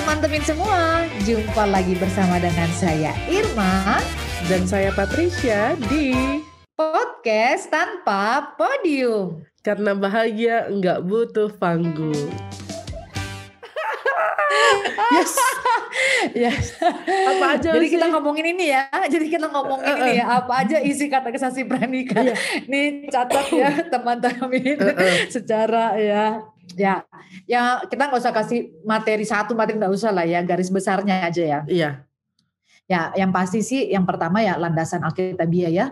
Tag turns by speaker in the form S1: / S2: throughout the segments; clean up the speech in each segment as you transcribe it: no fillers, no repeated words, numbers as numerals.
S1: teman-teman semua, jumpa lagi bersama dengan saya Irma
S2: dan saya Patricia di
S1: Podcast Tanpa Podium.
S2: Karena bahagia nggak butuh panggung. Yes. Apa aja
S1: Jadi
S2: sih?
S1: kita ngomongin ini ya. Apa aja isi kata Kesasi Pranika. Nih catat ya teman-teman secara ya kita nggak usah kasih materi nggak usah lah ya, garis besarnya aja ya.
S2: Iya.
S1: Ya, yang pasti sih yang pertama ya landasan Alkitabiah ya,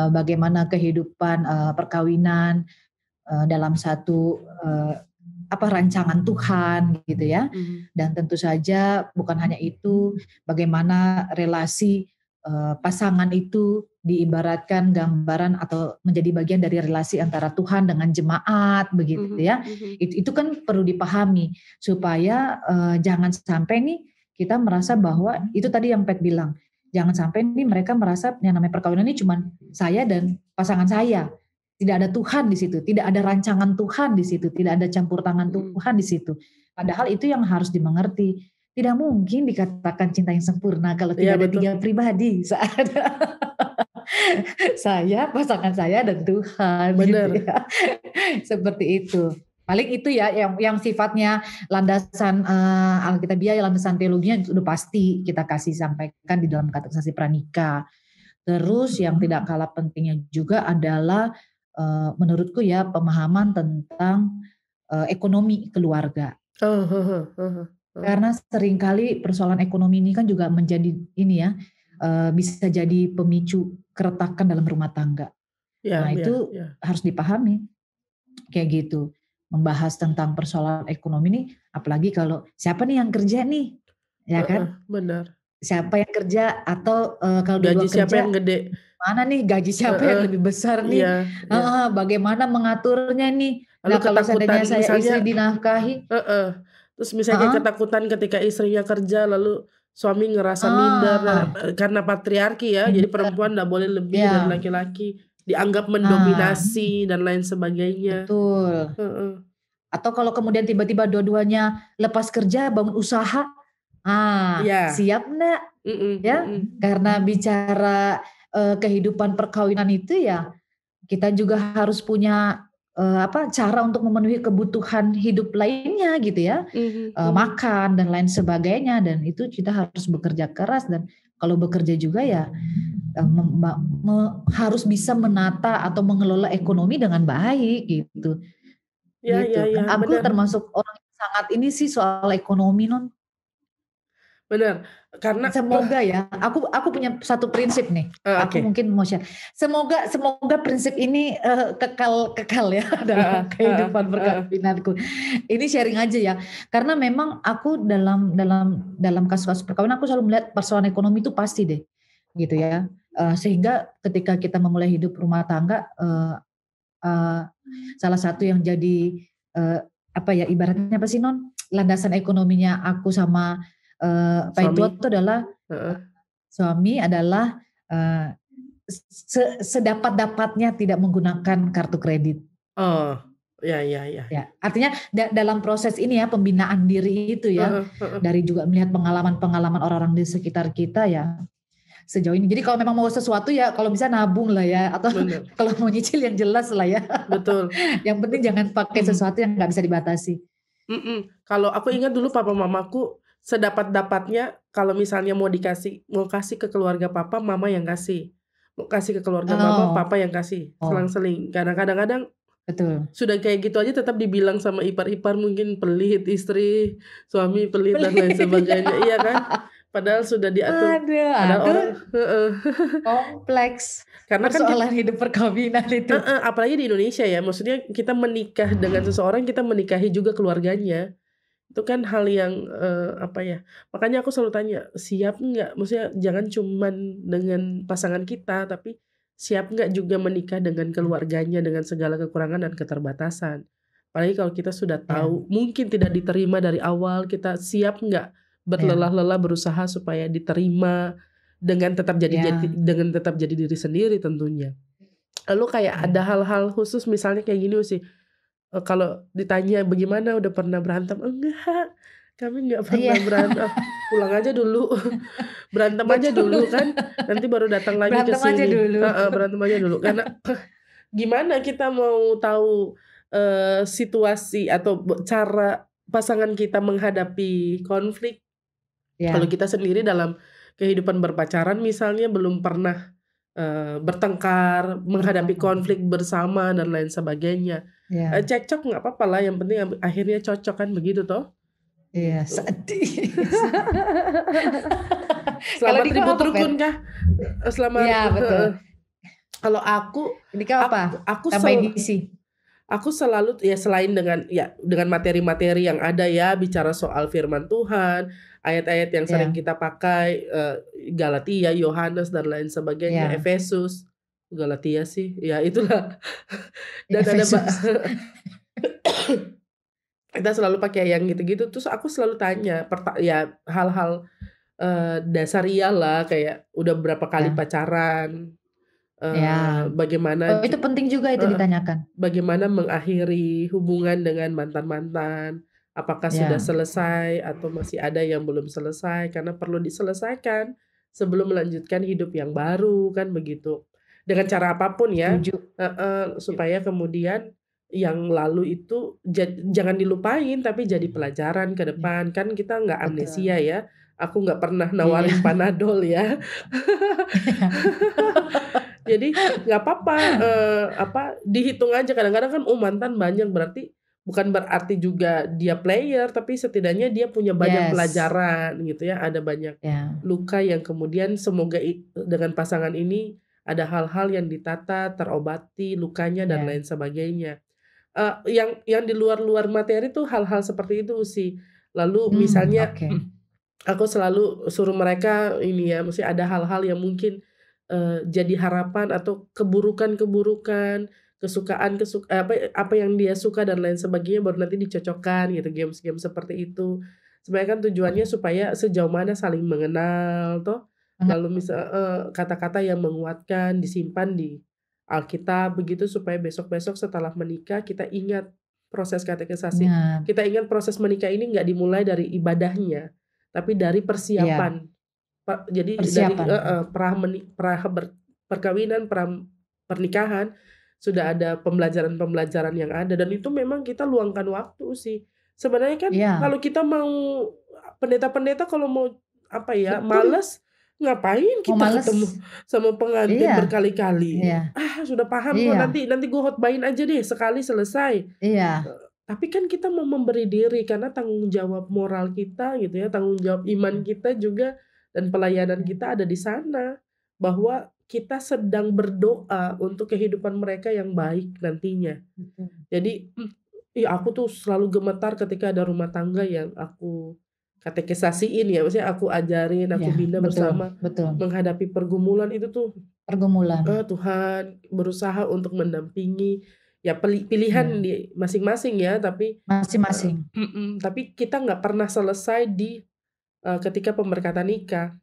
S1: bagaimana kehidupan perkawinan dalam satu rancangan Tuhan gitu ya. Dan tentu saja bukan hanya itu, bagaimana relasi pasangan itu diibaratkan gambaran atau menjadi bagian dari relasi antara Tuhan dengan jemaat begitu ya. Itu kan perlu dipahami supaya jangan sampai nih kita merasa bahwa itu tadi yang Pat bilang, jangan sampai nih mereka merasa yang namanya perkawinan ini cuma saya dan pasangan saya. Tidak ada Tuhan di situ, tidak ada rancangan Tuhan di situ, tidak ada campur tangan Tuhan di situ. Padahal itu yang harus dimengerti. Tidak mungkin dikatakan cinta yang sempurna kalau tidak ada tiga pribadi. Saya, pasangan saya, dan Tuhan.
S2: Benar.
S1: Gitu ya. Seperti itu. Paling itu ya yang sifatnya landasan Alkitabiah, landasan teologinya sudah pasti kita kasih sampaikan di dalam kata Kesasi Pranika. Terus yang tidak kalah pentingnya juga adalah menurutku ya pemahaman tentang ekonomi keluarga. Karena seringkali persoalan ekonomi ini kan juga menjadi ini ya, bisa jadi pemicu keretakan dalam rumah tangga. Itu harus dipahami kayak gitu. Membahas tentang persoalan ekonomi ini, apalagi kalau siapa nih yang kerja nih, ya kan?
S2: Benar.
S1: Siapa yang kerja atau kalau
S2: gaji
S1: dua kerja,
S2: siapa yang gede?
S1: Mana nih gaji siapa yang lebih besar nih? Bagaimana mengaturnya nih?
S2: Lalu
S1: kalau seandainya saya
S2: misalnya,
S1: istri dinafkahi,
S2: terus misalnya ketakutan ketika istrinya kerja lalu suami ngerasa minder karena patriarki ya, jadi perempuan nggak boleh lebih dari laki-laki, dianggap mendominasi dan lain sebagainya.
S1: Betul. Atau kalau kemudian tiba-tiba dua-duanya lepas kerja bangun usaha, siap enggak? Karena bicara kehidupan perkawinan itu ya kita juga harus punya cara untuk memenuhi kebutuhan hidup lainnya gitu ya, makan dan lain sebagainya, dan itu kita harus bekerja keras, dan kalau bekerja juga ya harus bisa menata atau mengelola ekonomi dengan baik gitu. Aku termasuk orang yang sangat ini sih soal ekonomi non.
S2: Benar, karena
S1: semoga ya, aku punya satu prinsip nih. Aku mungkin mau share. Semoga prinsip ini kekal ya dalam kehidupan perkawinanku. Ini sharing aja ya, karena memang aku dalam kasus-kasus perkawinan aku selalu melihat persoalan ekonomi itu pasti deh, gitu ya. Sehingga ketika kita memulai hidup rumah tangga, salah satu yang jadi ibaratnya apa sih non? Landasan ekonominya aku sama Pak itu adalah suami adalah sedapat-dapatnya tidak menggunakan kartu kredit. Ya, artinya dalam proses ini ya pembinaan diri itu ya, dari juga melihat pengalaman orang-orang di sekitar kita ya sejauh ini. Jadi kalau memang mau sesuatu ya kalau bisa nabung lah ya, atau kalau mau nyicil yang jelas lah ya.
S2: Betul.
S1: Yang penting jangan pakai sesuatu yang nggak bisa dibatasi.
S2: Kalau aku ingat dulu papa mamaku sedapat-dapatnya, kalau misalnya mau kasih ke keluarga papa, mama yang kasih. Mau kasih ke keluarga mama, papa yang kasih. Selang-seling. Kadang-kadang
S1: betul.
S2: Sudah kayak gitu aja tetap dibilang sama ipar-ipar mungkin pelit, istri, suami pelit dan lain sebagainya. Iya kan? Padahal sudah diatur.
S1: Ada orang kompleks. Karena persoalan hidup perkawinan itu.
S2: Apalagi di Indonesia ya. Maksudnya kita menikah dengan seseorang, kita menikahi juga keluarganya. Itu kan hal yang makanya aku selalu tanya, siap nggak? Maksudnya jangan cuman dengan pasangan kita, tapi siap nggak juga menikah dengan keluarganya dengan segala kekurangan dan keterbatasan. Apalagi kalau kita sudah tahu mungkin tidak diterima dari awal, kita siap nggak berlelah-lelah berusaha supaya diterima dengan tetap jadi diri sendiri tentunya. Lalu kayak ada hal-hal khusus misalnya kayak gini sih. Kalau ditanya bagaimana, udah pernah berantem? Enggak. Kami nggak
S1: Iya,
S2: pernah berantem, pulang aja dulu, berantem aja
S1: betul.
S2: dulu kan, nanti baru datang lagi ke
S1: Berantem aja
S2: sini.
S1: dulu.
S2: Heeh, berantem aja dulu karena gimana kita mau tahu, situasi atau cara pasangan kita menghadapi konflik, kalau
S1: Ya,
S2: kita sendiri dalam kehidupan berpacaran misalnya belum pernah, bertengkar, menghadapi
S1: bertemu.
S2: konflik bersama dan lain sebagainya.
S1: Ya,
S2: Cekcok nggak apa-apa lah, yang penting akhirnya cocok kan begitu toh?
S1: iya,
S2: Gitu.
S1: sedih. Kalau
S2: Selamat
S1: Diko
S2: ribut
S1: apa, Pet?
S2: rukun kah? Selamat
S1: Iya, betul.
S2: kalau aku
S1: Diko apa?
S2: aku aku
S1: Tambah
S2: sel
S1: edisi.
S2: aku selalu ya selain dengan materi-materi yang ada ya, bicara soal firman Tuhan, ayat-ayat yang sering
S1: Ya,
S2: kita pakai, Galatia, Yohanes dan lain sebagainya,
S1: ya,
S2: Efesus, Galatia sih, ya itulah.
S1: ya,
S2: Dan ada
S1: Efesus.
S2: kita selalu pakai yang gitu-gitu, terus aku selalu tanya ya hal-hal, dasariah lah kayak udah berapa kali
S1: Ya,
S2: pacaran,
S1: ya.
S2: bagaimana
S1: Oh, itu penting juga itu
S2: heeh,
S1: ditanyakan.
S2: bagaimana mengakhiri hubungan dengan mantan-mantan, apakah sudah
S1: Ya,
S2: selesai atau masih ada yang belum selesai karena perlu diselesaikan sebelum melanjutkan hidup yang baru kan begitu. Dengan cara apapun ya,
S1: setuju.
S2: heeh, supaya kemudian yang lalu itu jangan dilupain tapi jadi pelajaran ke
S1: Ya,
S2: depan, kan kita nggak amnesia
S1: betul.
S2: ya, aku nggak pernah
S1: Iya.
S2: nawarin Panadol ya. Jadi nggak apa-apa, dihitung aja kadang-kadang kan, mantan banyak berarti bukan berarti juga dia player, tapi setidaknya dia punya banyak
S1: Yes.
S2: pelajaran gitu ya, ada banyak
S1: Ya,
S2: luka yang kemudian semoga dengan pasangan ini ada hal-hal yang ditata, terobati lukanya dan
S1: ya.
S2: lain sebagainya. Yang di luar-luar materi tuh hal-hal seperti itu sih. Lalu misalnya
S1: Oke.
S2: aku selalu suruh mereka ini ya, mesti ada hal-hal yang mungkin, jadi harapan atau keburukan-keburukan, apa yang dia suka dan lain sebagainya baru nanti dicocokkan gitu, games-games seperti itu. Sebenarnya kan tujuannya supaya sejauh mana saling mengenal toh, lalu kata-kata yang menguatkan disimpan di Alkitab begitu supaya besok-besok setelah menikah kita ingat proses katekisasi.
S1: Ingat.
S2: Kita ingat proses menikah ini nggak dimulai dari ibadahnya, tapi dari
S1: Iya,
S2: persiapan, jadi dari
S1: persiapan.
S2: perkawinan, pernikahan, sudah ada pembelajaran-pembelajaran yang ada dan itu memang kita luangkan waktu sih. Sebenarnya kan
S1: Iya,
S2: kalau kita mau pendeta-pendeta kalau mau, apa ya,
S1: betul.
S2: males, ngapain
S1: Mau
S2: kita ketemu
S1: males.
S2: sama pengantin
S1: Iya,
S2: berkali-kali.
S1: iya,
S2: Sudah paham kok,
S1: iya,
S2: nanti nanti gue khotbahin aja deh sekali selesai.
S1: iya,
S2: Tapi kan kita mau memberi diri karena tanggung jawab moral kita gitu ya, tanggung jawab iman kita juga dan pelayanan
S1: iya,
S2: kita ada di sana. Bahwa kita sedang berdoa untuk kehidupan mereka yang baik nantinya.
S1: betul.
S2: Jadi, ya aku tuh selalu gemetar ketika ada rumah tangga yang aku katekisasiin ya, maksudnya aku ajarin, aku
S1: Iya,
S2: bina
S1: betul,
S2: bersama
S1: betul.
S2: menghadapi pergumulan itu tuh.
S1: Pergumulan.
S2: Tuhan berusaha untuk mendampingi, ya pilihan
S1: Iya,
S2: di masing-masing ya, tapi
S1: masing-masing.
S2: tapi kita nggak pernah selesai ketika pemberkatan nikah.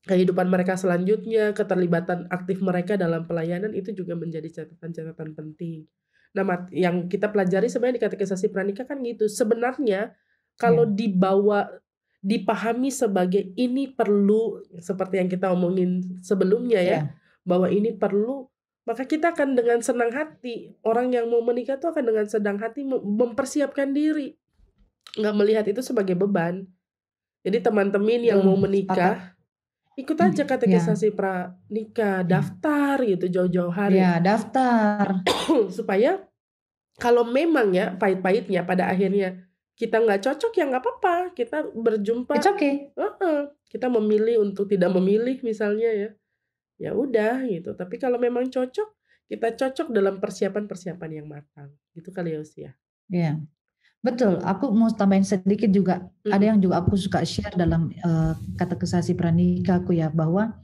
S2: Kehidupan mereka selanjutnya, keterlibatan aktif mereka dalam pelayanan itu juga menjadi catatan-catatan penting. Nah, yang kita pelajari sebenarnya di katekisasi pranikah kan gitu. Sebenarnya kalau
S1: Iya,
S2: dipahami sebagai ini perlu, seperti yang kita omongin sebelumnya ya,
S1: iya,
S2: bahwa ini perlu, maka kita akan dengan senang hati, orang yang mau menikah tuh akan dengan senang hati mempersiapkan diri, nggak melihat itu sebagai beban. Jadi teman-teman yang
S1: betul.
S2: mau
S1: Sepakat.
S2: menikah, ikut aja
S1: Iya,
S2: katekisasi pranikah,
S1: iya,
S2: daftar gitu jauh-jauh
S1: iya,
S2: hari.
S1: daftar.
S2: Supaya kalau memang ya pahit-pahitnya pada akhirnya kita nggak cocok ya nggak apa-apa, kita
S1: It's
S2: berjumpa,
S1: okay.
S2: kita memilih untuk tidak memilih misalnya ya, ya udah gitu. Tapi kalau memang cocok, kita cocok dalam persiapan-persiapan yang matang, gitu kali ya Usia.
S1: Iya, betul. Aku mau tambahin sedikit juga. Ada
S2: Mhm,
S1: yang juga aku suka share dalam katekisasi pranikah aku ya, bahwa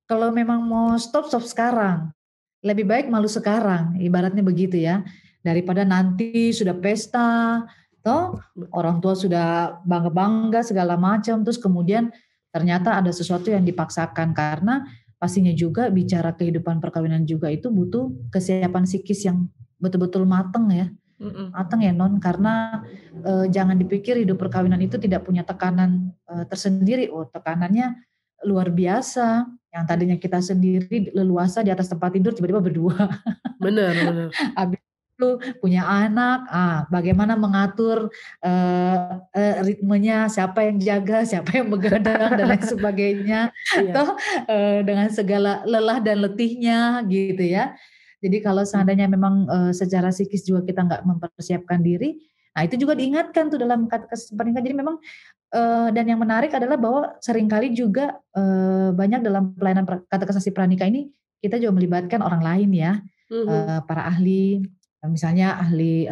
S1: kalau memang mau stop stop sekarang. Lebih baik malu sekarang, ibaratnya begitu ya. Daripada nanti sudah pesta, toh orang tua sudah bangga-bangga segala macam, terus kemudian ternyata ada sesuatu yang dipaksakan, karena pastinya juga bicara kehidupan perkawinan juga itu butuh kesiapan psikis yang betul-betul mateng ya. Matang ya non, karena jangan dipikir hidup perkawinan itu tidak punya tekanan tersendiri. Oh, tekanannya luar biasa. Yang tadinya kita sendiri leluasa di atas tempat tidur, tiba-tiba berdua.
S2: Benar, benar.
S1: Habis itu punya anak, bagaimana mengatur ritmenya, siapa yang jaga, siapa yang begadang dan lain sebagainya,
S2: Iya.
S1: toh dengan segala lelah dan letihnya gitu ya. Jadi kalau seandainya memang secara psikis juga kita nggak mempersiapkan diri, nah itu juga diingatkan tuh dalam kata-kata pernikahan. Jadi memang dan yang menarik adalah bahwa seringkali juga banyak dalam pelayanan kata kesasi pranikah ini kita juga melibatkan orang lain ya, para ahli, misalnya ahli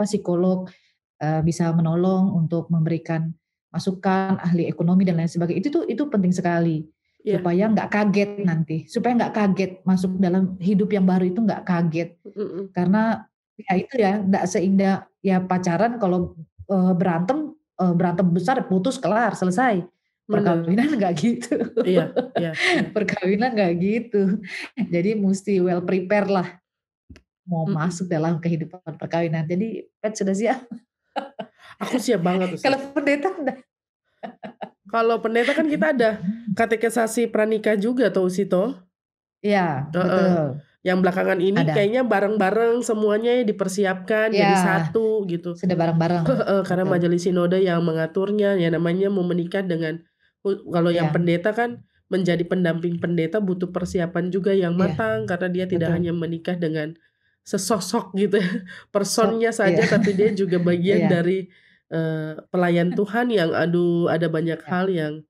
S1: psikolog bisa menolong untuk memberikan masukan, ahli ekonomi dan lain sebagainya. Itu penting sekali
S2: Iya.
S1: supaya nggak kaget nanti, supaya nggak kaget masuk dalam hidup yang baru itu nggak kaget. Karena ya itu ya nggak seindah ya pacaran kalau berantem besar putus kelar selesai.
S2: Benar.
S1: Perkawinan nggak gitu.
S2: Iya, iya.
S1: Perkawinan nggak gitu. Jadi mesti well prepare lah mau masuk dalam kehidupan perkawinan. Jadi Pet sudah siap?
S2: Aku siap banget Ustaz.
S1: Kalau pendeta udah.
S2: Kalau pendeta kan kita ada katekisasi pranikah juga tuh Sito.
S1: Iya, betul.
S2: Yang belakangan ini
S1: Ada.
S2: kayaknya bareng-bareng semuanya dipersiapkan jadi satu gitu.
S1: Sudah bareng-bareng.
S2: Karena
S1: Betul.
S2: majelis sinode yang mengaturnya, ya namanya mau menikah dengan kalau yang pendeta kan menjadi pendamping pendeta butuh persiapan juga yang matang karena dia tidak hanya menikah dengan sesosok gitu ya, personnya saja tapi dia juga bagian dari pelayan Tuhan yang ada banyak hal yang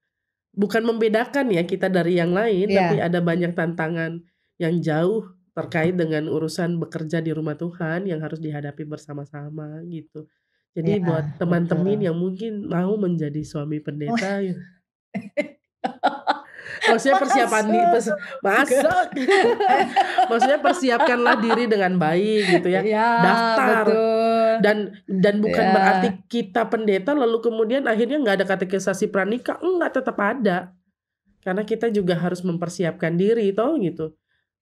S2: bukan membedakan ya kita dari yang lain, tapi ada banyak tantangan yang jauh terkait dengan urusan bekerja di rumah Tuhan yang harus dihadapi bersama-sama gitu. Jadi buat teman-teman yang mungkin mau menjadi suami pendeta maksudnya persiapan masuk. Maksudnya persiapkanlah diri dengan baik gitu ya. Daftar.
S1: Betul.
S2: Dan bukan berarti kita pendeta lalu kemudian akhirnya nggak ada katekisasi pranikah, enggak, tetap ada. Karena kita juga harus mempersiapkan diri toh gitu.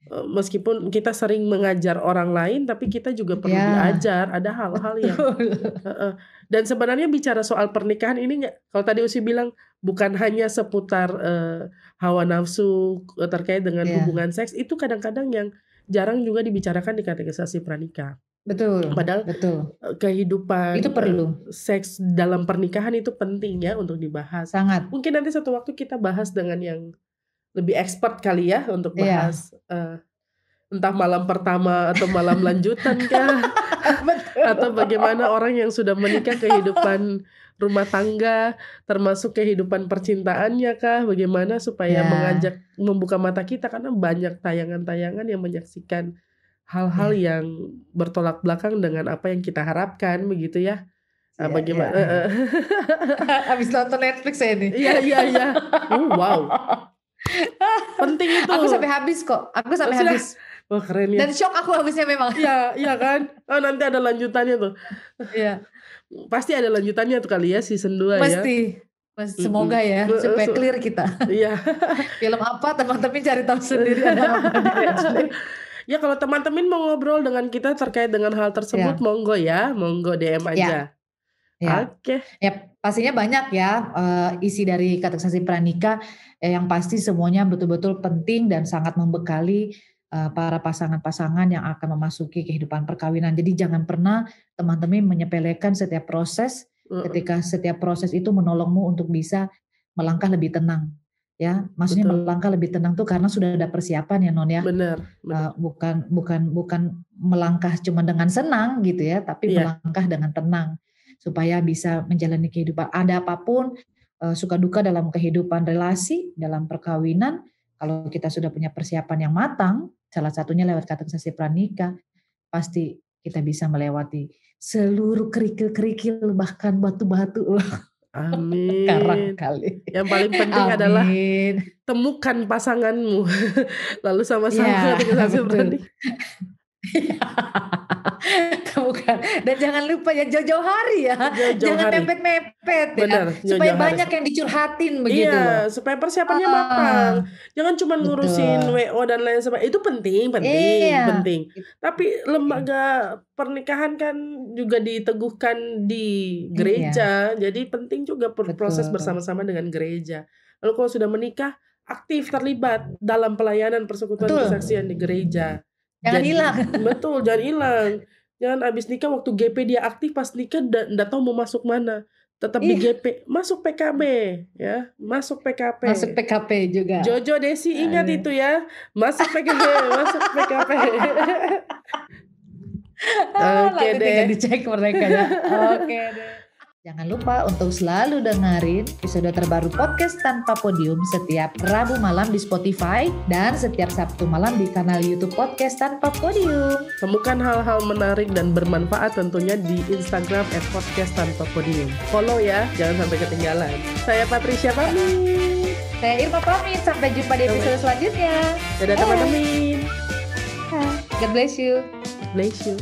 S2: Meskipun kita sering mengajar orang lain tapi kita juga perlu diajar, ada hal-hal yang dan sebenarnya bicara soal pernikahan ini kalau tadi Usi bilang bukan hanya seputar hawa nafsu terkait dengan hubungan seks, itu kadang-kadang yang jarang juga dibicarakan di katekisasi pranikah.
S1: Betul.
S2: Padahal kehidupan
S1: itu perlu.
S2: Seks dalam pernikahan itu penting ya untuk dibahas.
S1: Sangat.
S2: Mungkin nanti satu waktu kita bahas dengan yang lebih expert kali ya untuk bahas entah malam pertama atau malam lanjutan kah atau bagaimana orang yang sudah menikah kehidupan rumah tangga termasuk kehidupan percintaannya kah, bagaimana supaya membuka mata kita karena banyak tayangan-tayangan yang menyaksikan hal-hal yang bertolak belakang dengan apa yang kita harapkan begitu ya. Bagaimana
S1: habis nonton Netflix saya ini.
S2: Iya. Wow. Penting itu.
S1: Aku sampai habis kok. Habis.
S2: Wah keren ya.
S1: Dan shock aku habisnya memang.
S2: Iya kan. Nanti ada lanjutannya tuh.
S1: Iya.
S2: Pasti ada lanjutannya tuh kali ya season 2 ya.
S1: Pasti. Semoga ya supaya clear kita.
S2: Iya.
S1: Film apa teman-teman cari tahu sendiri ada apa di Netflix.
S2: Ya kalau teman-teman mau ngobrol dengan kita terkait dengan hal tersebut monggo DM aja. Oke.
S1: Ya pastinya banyak ya isi dari katekisasi pranikah yang pasti semuanya betul-betul penting dan sangat membekali para pasangan-pasangan yang akan memasuki kehidupan perkawinan. Jadi jangan pernah teman-teman menyepelekan setiap proses ketika setiap proses itu menolongmu untuk bisa melangkah lebih tenang. Ya, maksudnya melangkah lebih tenang tuh karena sudah ada persiapan ya Non ya.
S2: Benar.
S1: Bukan melangkah cuma dengan senang gitu ya, tapi melangkah dengan tenang supaya bisa menjalani kehidupan. Ada apapun suka duka dalam kehidupan relasi, dalam perkawinan, kalau kita sudah punya persiapan yang matang, salah satunya lewat katekisasi pranikah, pasti kita bisa melewati seluruh kerikil-kerikil bahkan batu-batu.
S2: Amin.
S1: Karang kali.
S2: Yang paling penting adalah temukan pasanganmu, lalu sama-sama katekisasi pranikah.
S1: Bukan. Dan jangan lupa ya jauh-jauh hari ya.
S2: Jauh-jauh
S1: Jangan
S2: hari.
S1: mepet-mepet ya.
S2: Benar,
S1: Supaya
S2: jauh-jauh hari.
S1: banyak yang dicurhatin begitu loh.
S2: Iya, supaya persiapannya matang. Jangan cuma ngurusin
S1: Betul.
S2: WO dan lain sebagainya. Itu penting.
S1: Iya.
S2: Tapi lembaga pernikahan kan juga diteguhkan di gereja. Jadi penting juga proses
S1: Betul.
S2: bersama-sama dengan gereja. Lalu kalau sudah menikah, aktif terlibat dalam pelayanan persekutuan
S1: Betul.
S2: kesaksian di gereja.
S1: Jangan hilang.
S2: Betul, jangan hilang. Jangan abis nikah waktu GP dia aktif, pas nikah nggak tahu mau masuk mana. Tetap di GP, masuk PKB ya, masuk PKP.
S1: Masuk PKP juga.
S2: Jojo Desi ingat itu ya, masuk PKB, masuk PKP. Oke deh.
S1: Dicek mereka ya. Oke deh. Jangan lupa untuk selalu dengerin episode terbaru podcast Tanpa Podium setiap Rabu malam di Spotify dan setiap Sabtu malam di kanal YouTube podcast Tanpa Podium.
S2: Temukan hal-hal menarik dan bermanfaat tentunya di Instagram @podcasttanpapodium. Follow ya, jangan sampai ketinggalan. Saya Patricia pamit.
S1: Saya Irma pamit. Sampai jumpa di episode selanjutnya.
S2: Dadah teman-teman.
S1: God bless you.
S2: Bless you.